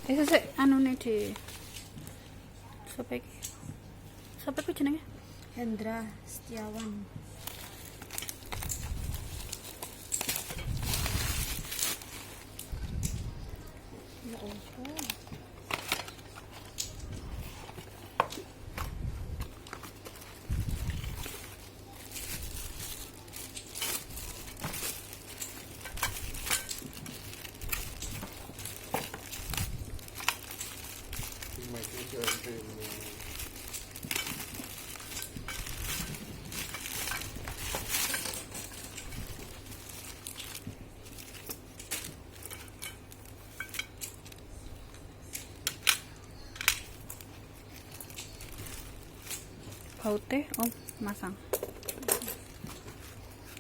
Sik anu nih di sampai ku jenenge Hendra Setiawan. Ya Allah. baute om masang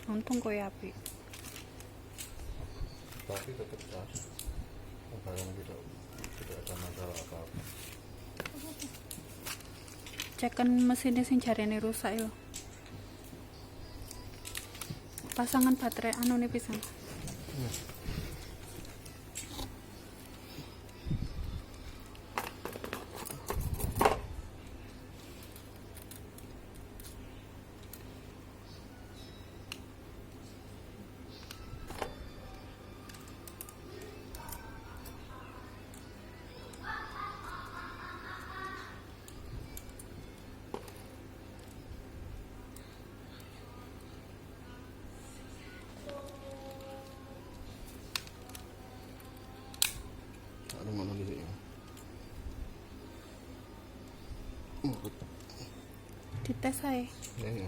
untung kowe api tapi tetap gas barang tidak ada masalah apa-apa. cekan mesinnya sing jarene rusak yo pasangan baterai anu nih pisan Ada mana di sini? dites ae Ya.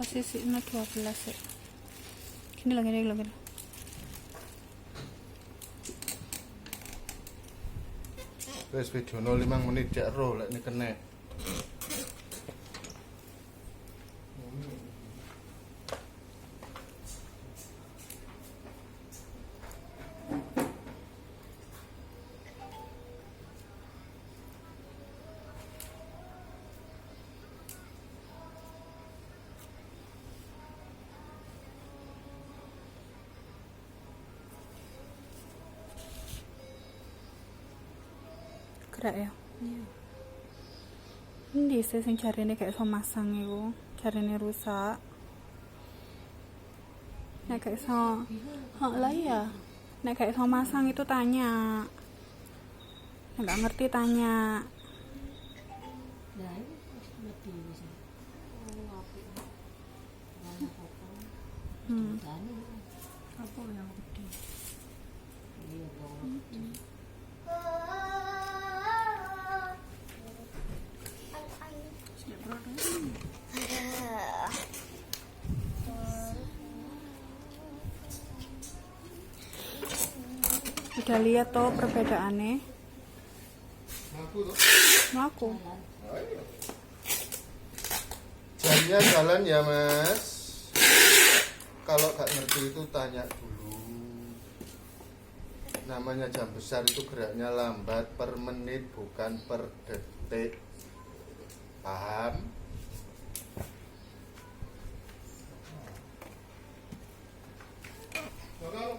posisi 12 ya. Gini loh. Wes video 5 menit jak roh lek ini kena. Gerak ya. Iya. Ini sing jarene kayak iso masang iku, jarene rusak. Nek kayak iso, lah ya. Nek kayak iso masang itu tanya. Nek gak ngerti tanya. Nah, ini lebih bisa. Oh, apik. Banyak apa? Tani apa yang gede? Iya, dong. Udah lihat toh perbedaannya? Ngaku tuh. Aku. Jamnya jalan ya mas. Kalau gak ngerti itu tanya dulu. Namanya jam besar itu geraknya lambat per menit bukan per detik. Paham? Kalau